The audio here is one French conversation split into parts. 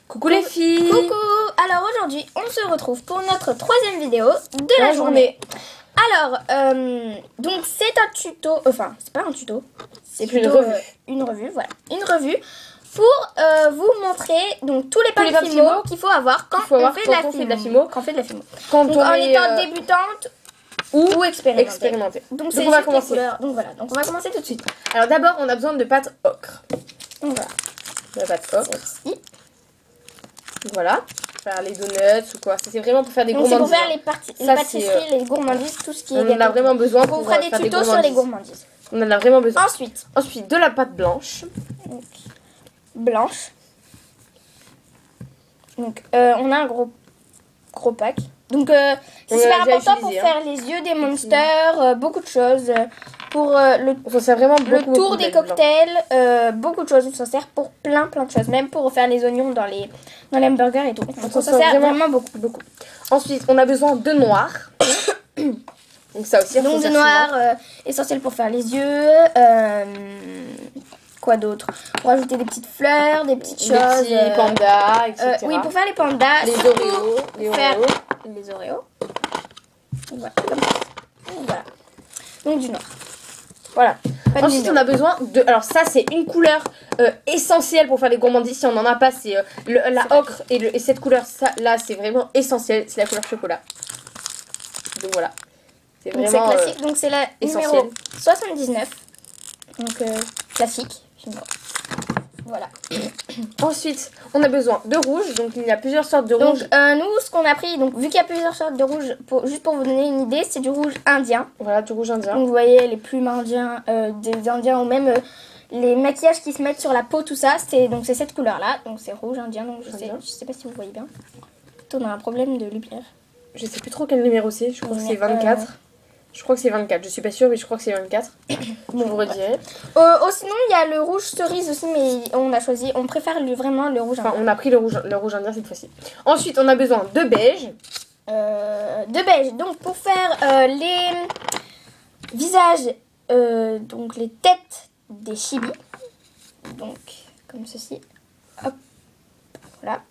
Coucou les filles. Coucou. Alors aujourd'hui, on se retrouve pour notre troisième vidéo de la journée. Alors, donc c'est un tuto, enfin c'est pas un tuto, c'est plutôt une revue, voilà, une revue pour vous montrer donc tous les pains de fimo qu'il faut avoir quand on fait de la fimo. Donc en étant débutante ou expérimentée. Donc on va commencer. Donc voilà, donc on va commencer tout de suite. Alors d'abord, on a besoin de pâte ocre. Donc voilà. La pâte ocre. Voilà, faire les donuts ou quoi. C'est vraiment pour faire des gourmandises. C'est pour faire les pâtisseries, les gourmandises, tout ce qui est. On en a vraiment besoin pour faire des tutos sur les gourmandises. On en a vraiment besoin. Ensuite de la pâte blanche. Donc, blanche. Donc on a un gros pack. Donc c'est super important pour faire les yeux des monsters, beaucoup de choses. Pour le tour des cocktails, beaucoup de choses. On s'en sert pour plein de choses. Même pour faire les oignons dans les hamburgers et tout. Donc on s'en sert vraiment beaucoup. Ensuite, on a besoin de noir. Donc ça aussi, donc de noir, essentiel pour faire les yeux. Quoi d'autre? Pour ajouter des petites fleurs, des petites choses. Des petits pandas, etc. Oui, pour faire les pandas. Les Oreos. Les Oreos. Voilà, comme ça. Voilà. Donc du noir. Voilà. Ensuite, on a besoin de... Alors ça, c'est une couleur essentielle pour faire les gourmandises. Si on n'en a pas, c'est la ocre et cette couleur. Ça, là, c'est vraiment essentiel. C'est la couleur chocolat. Donc voilà. C'est vraiment classique. Donc c'est la numéro 79. Donc classique. Voilà. Ensuite, on a besoin de rouge. Donc il y a plusieurs sortes de rouge. Donc nous, ce qu'on a pris, donc vu qu'il y a plusieurs sortes de rouge, juste pour vous donner une idée, c'est du rouge indien. Voilà, du rouge indien. Donc vous voyez les plumes indiens, des indiens ou même les maquillages qui se mettent sur la peau, tout ça. Donc c'est cette couleur-là. Donc c'est rouge indien. Donc je sais pas si vous voyez bien. On a un problème de lumière. Je sais plus trop quel numéro c'est. Je crois que c'est 24. Je crois que c'est 24, je suis pas sûre, mais je crois que c'est 24. Je vous redirai. Sinon, il y a le rouge cerise aussi, mais on préfère vraiment le rouge indien. Enfin, on a pris le rouge indien cette fois-ci. Ensuite, on a besoin de beige. Donc, pour faire les visages, donc les têtes des chibis. Donc, comme ceci. Hop. Voilà.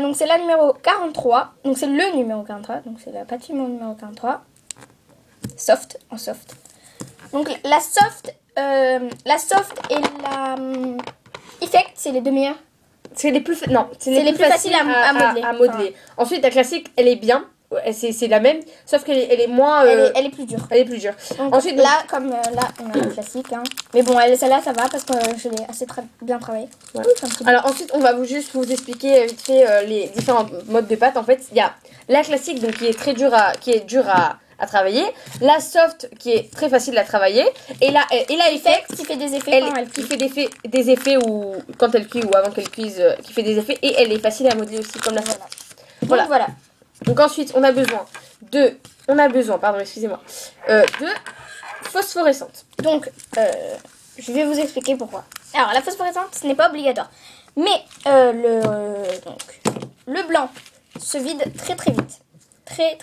Donc, c'est la numéro 43. Donc, c'est le numéro 43. Donc, c'est la pâte numéro 43. Soft, en soft. Donc la soft et la effect, c'est les deux meilleurs. C'est les plus faciles à modeler. Ensuite, la classique, elle est bien. C'est la même, sauf qu'elle est moins... Elle est plus dure. Donc, ensuite, là, comme là, on a la classique. Hein. Mais bon, celle-là, ça va parce que je l'ai assez bien travaillée. Ouais. Alors ensuite, on va juste vous expliquer vite fait les différents modes de pâte. En fait, il y a la classique, donc qui est dure à travailler, la soft qui est très facile à travailler, et la effect qui fait des effets qui fait des effets ou quand elle cuit ou avant qu'elle cuise, qui fait des effets, et elle est facile à modeler aussi comme la soft. Voilà. Donc ensuite on a besoin de phosphorescente. Donc je vais vous expliquer pourquoi. Alors la phosphorescente, ce n'est pas obligatoire, mais le blanc se vide très vite. Très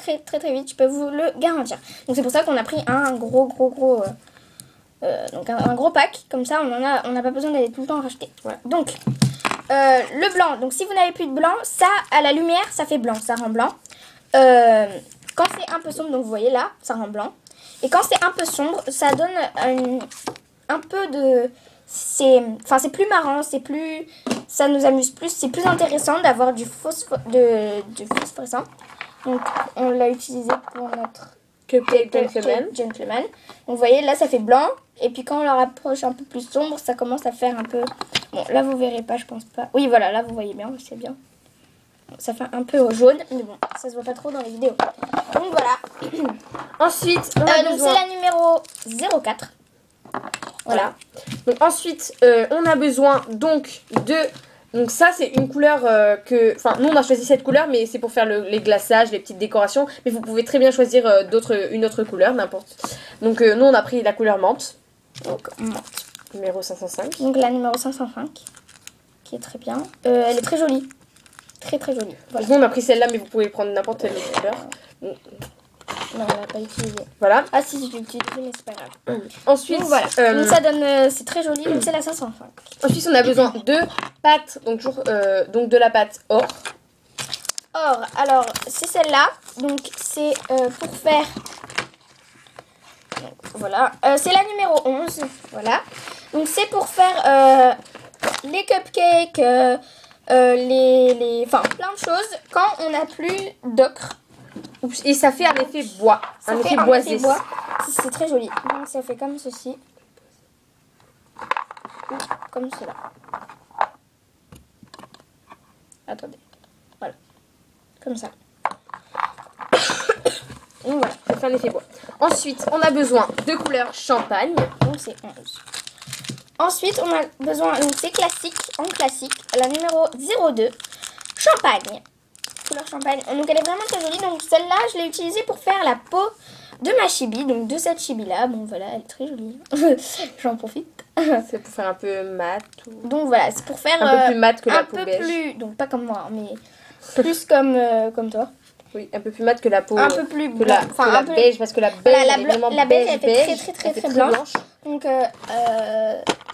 vite, je peux vous le garantir. Donc c'est pour ça qu'on a pris un gros donc un gros pack, comme ça on n'a pas besoin d'aller tout le temps racheter. Voilà. Donc le blanc, donc si vous n'avez plus de blanc, ça à la lumière ça fait blanc, ça rend blanc. Quand c'est un peu sombre, donc vous voyez là, ça rend blanc. Et quand c'est un peu sombre, ça donne un peu de... c'est plus marrant, ça nous amuse plus, c'est plus intéressant d'avoir du phosphorescent. Donc on l'a utilisé pour notre Cupcake Gentleman. Donc vous voyez là ça fait blanc, et puis quand on le rapproche un peu plus sombre, ça commence à faire un peu... Bon là vous verrez pas, je pense pas. Oui voilà, là vous voyez bien, c'est bien. Ça fait un peu jaune, mais bon, ça se voit pas trop dans les vidéos. Donc voilà. Ensuite, on a donc c'est la numéro 04. Voilà. Donc ensuite, on a besoin donc de... Donc ça, c'est une couleur que... Enfin, nous, on a choisi cette couleur, mais c'est pour faire les glaçages, les petites décorations. Mais vous pouvez très bien choisir une autre couleur, n'importe. Donc nous, on a pris la couleur menthe. Donc menthe, numéro 505. Donc la numéro 505, qui est très bien. Elle est très jolie. Très jolie. Voilà. Nous, on a pris celle-là, mais vous pouvez prendre n'importe quelle autre couleur. Non, on l'a pas utilisé. Voilà. Ah si, je l'ai utilisé, mais c'est pas grave. Ensuite, Donc voilà. Donc ça donne, c'est très joli, donc c'est la 505. Ensuite, on a besoin de pâte, donc toujours donc de la pâte or. Or, alors, c'est celle-là. Donc c'est pour faire... Donc, voilà. C'est la numéro 11. Voilà. Donc c'est pour faire les cupcakes, enfin plein de choses quand on n'a plus d'ocre. Et ça fait un effet bois, Ça un fait effet boisé. bois. C'est très joli. Donc ça fait comme ceci. Ou comme cela. Attendez. Voilà. Comme ça. Donc voilà. Ça fait un effet bois. Ensuite, on a besoin de couleur champagne. Donc c'est 11. Ensuite, on a besoin, donc c'est classique, en classique, la numéro 02, champagne. Couleur champagne. Donc elle est vraiment très jolie. Donc celle-là, je l'ai utilisée pour faire la peau de ma chibi. Donc de cette chibi-là. Bon voilà, elle est très jolie. J'en profite. C'est pour faire un peu mat. Donc voilà, c'est pour faire un peu plus mat que la un peau peu beige. plus, donc pas comme moi, mais plus comme toi. Oui, un peu plus mat que la peau. Un peu plus que la, enfin, que la un peu beige, parce que la beige, Voilà, elle est vraiment la beige, elle fait beige, très blanche. Donc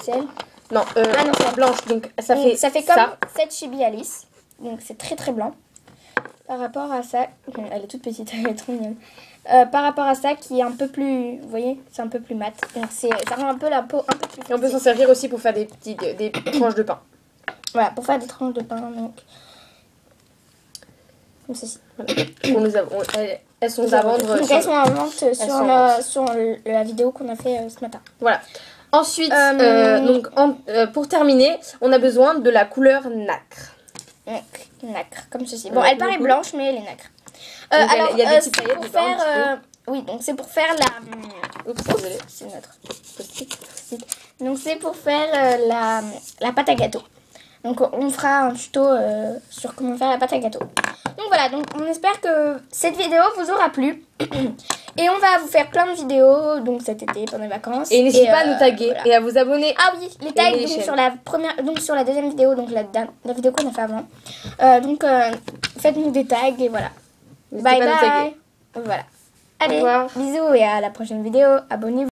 c'est elle. Non, Ah non, c'est blanche. Donc ça Donc, fait ça fait comme cette chibi Alice. Donc c'est très blanc. Par rapport à ça, elle est toute petite, elle est trop mignonne. Par rapport à ça qui est un peu plus, vous voyez, c'est un peu plus mat. Donc ça rend un peu la peau un peu plus Et on peut foncée. s'en servir aussi pour faire des tranches de pain. Voilà, pour faire des tranches de pain, donc comme ceci. Voilà. Elles sont à vendre. Donc elles sont en vente sur la vidéo qu'on a fait ce matin. Voilà. Ensuite, pour terminer, on a besoin de la couleur nacre. Nacre, comme ceci. Bon, elle paraît blanche, mais elle est nacre. Donc, alors, il y a des petites c'est paillettes pour dedans, faire... oui, donc c'est pour faire la... Oups, désolée. C'est notre post-it. Donc c'est pour faire la pâte à gâteau. Donc on fera un tuto sur comment faire la pâte à gâteau. Donc voilà, donc on espère que cette vidéo vous aura plu. Et on va vous faire plein de vidéos donc cet été pendant les vacances. Et n'hésitez pas à nous taguer voilà. et à vous abonner. Ah oui, les tags les donc, chaînes. sur la première, donc sur la deuxième vidéo, donc la vidéo qu'on a fait avant. Donc faites-nous des tags et voilà. N'hésitez Bye pas à nous taguer. bye. Voilà. Au Allez, revoir. bisous et à la prochaine vidéo. Abonnez-vous.